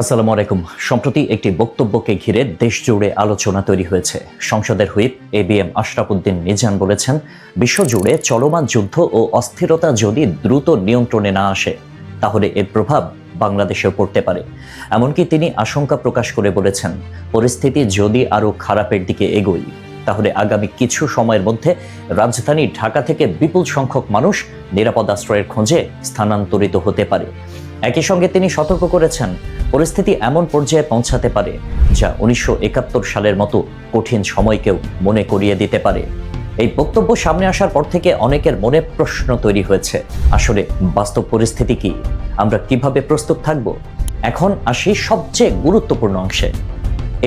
আসসালামু আলাইকুম। সম্প্রতি একটি বক্তব্যকে ঘিরে দেশ জুড়ে আলোচনা তৈরি হয়েছে। সংসদের হুইপ এবিএম আশরাফ উদ্দিন মিজান বলেছেন, বিশ্বজুড়ে চলমান যুদ্ধ ও অস্থিরতা যদি দ্রুত নিয়ন্ত্রণে না আসে তাহলে এর প্রভাব বাংলাদেশেও পড়তে পারে। এমনকি তিনি আশঙ্কা প্রকাশ করে বলেছেন, পরিস্থিতি যদি আরও খারাপের দিকে এগোয় তাহলে আগামী কিছু সময়ের মধ্যে রাজধানী ঢাকা থেকে বিপুল সংখ্যক মানুষ নিরাপদ আশ্রয়ের খোঁজে স্থানান্তরিত হতে পারে। একই সঙ্গে তিনি সতর্ক করেছেন, পরিস্থিতি এমন পর্যায়ে পৌঁছাতে পারে যা 1971 সালের মতো কঠিন সময়কেও মনে করিয়ে দিতে পারে। এই বক্তব্য সামনে আসার পর থেকে অনেকের মনে প্রশ্ন তৈরি হয়েছে, আসলে বাস্তব পরিস্থিতি কি? আমরা কিভাবে প্রস্তুত থাকব? এখন আসি সবচেয়ে গুরুত্বপূর্ণ অংশে।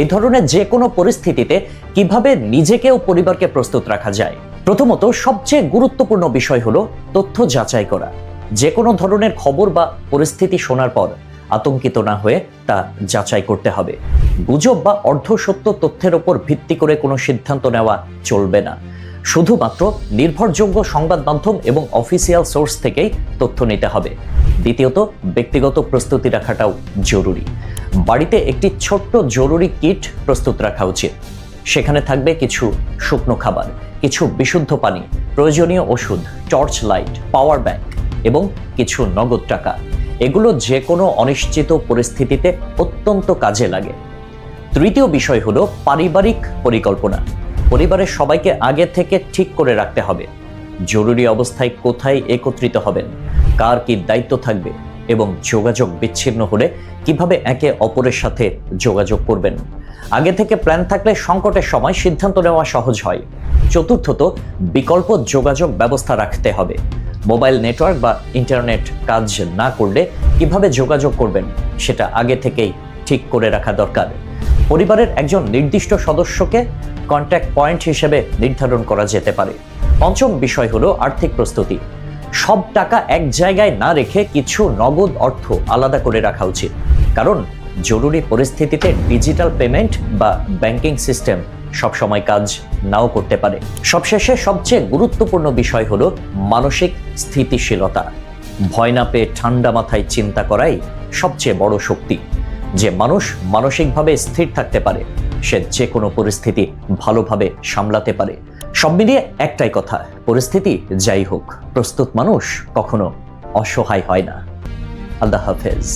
এই ধরনের যে কোনো পরিস্থিতিতে কিভাবে নিজেকে ও পরিবারকে প্রস্তুত রাখা যায়। প্রথমত, সবচেয়ে গুরুত্বপূর্ণ বিষয় হলো তথ্য যাচাই করা। যে কোনো ধরনের খবর বা পরিস্থিতি শোনার পর আতঙ্কিত না হয়ে তা যাচাই করতে হবে। গুজব বা অর্ধসত্য তথ্যের উপর ভিত্তি করে কোনো সিদ্ধান্ত নেওয়া চলবে না। শুধুমাত্র নির্ভরযোগ্য সংবাদ মাধ্যম এবং অফিসিয়াল সোর্স থেকেই তথ্য নিতে হবে। দ্বিতীয়ত, ব্যক্তিগত প্রস্তুতি রাখাটাও জরুরি। বাড়িতে একটি ছোট্ট জরুরি কিট প্রস্তুত রাখা উচিত। সেখানে থাকবে কিছু শুকনো খাবার, কিছু বিশুদ্ধ পানি, প্রয়োজনীয় ওষুধ, টর্চ লাইট, পাওয়ার ব্যাংক এবং কিছু নগদ টাকা। এগুলো যে কোনো অনিশ্চিত পরিস্থিতিতে অত্যন্ত কাজে লাগে। তৃতীয় বিষয় হলো পারিবারিক পরিকল্পনা। পরিবারের সবাইকে আগে থেকে ঠিক করে রাখতে হবে জরুরি অবস্থায় কোথায় একত্রিত হবেন, কার কি দায়িত্ব থাকবে এবং যোগাযোগ বিচ্ছিন্ন হলে কিভাবে একে অপরের সাথে যোগাযোগ করবেন। আগে থেকে প্ল্যান থাকলে সংকটের সময় সিদ্ধান্ত নেওয়া সহজ হয়। চতুর্থত, বিকল্প যোগাযোগ ব্যবস্থা রাখতে হবে। মোবাইল নেটওয়ার্ক বা ইন্টারনেট কাজ না করলে কিভাবে যোগাযোগ করবেন সেটা আগে থেকেই ঠিক করে রাখা দরকার। পরিবারের একজন নির্দিষ্ট সদস্যকে কন্ট্যাক্ট পয়েন্ট হিসেবে নির্ধারণ করা যেতে পারে। পঞ্চম বিষয় হলো আর্থিক প্রস্তুতি। সব টাকা এক জায়গায় না রেখে কিছু নগদ অর্থ আলাদা করে রাখা উচিত, কারণ জরুরি পরিস্থিতিতে ডিজিটাল পেমেন্ট বা ব্যাংকিং সিস্টেম সবসময় কাজ নাও করতে পারে। সবশেষে সবচেয়ে গুরুত্বপূর্ণ বিষয় হলো মানসিক স্থিতিশীলতা। ভয় না পেয়ে ঠান্ডা মাথায় চিন্তা করাই সবচেয়ে বড় শক্তি। যে মানুষ মানসিকভাবে স্থির থাকতে পারে সে যে কোনো পরিস্থিতি ভালোভাবে সামলাতে পারে। সব মিলিয়ে একটাই কথা, পরিস্থিতি যাই হোক, প্রস্তুত মানুষ কখনো অসহায় হয় না। আল্লাহ হাফেজ।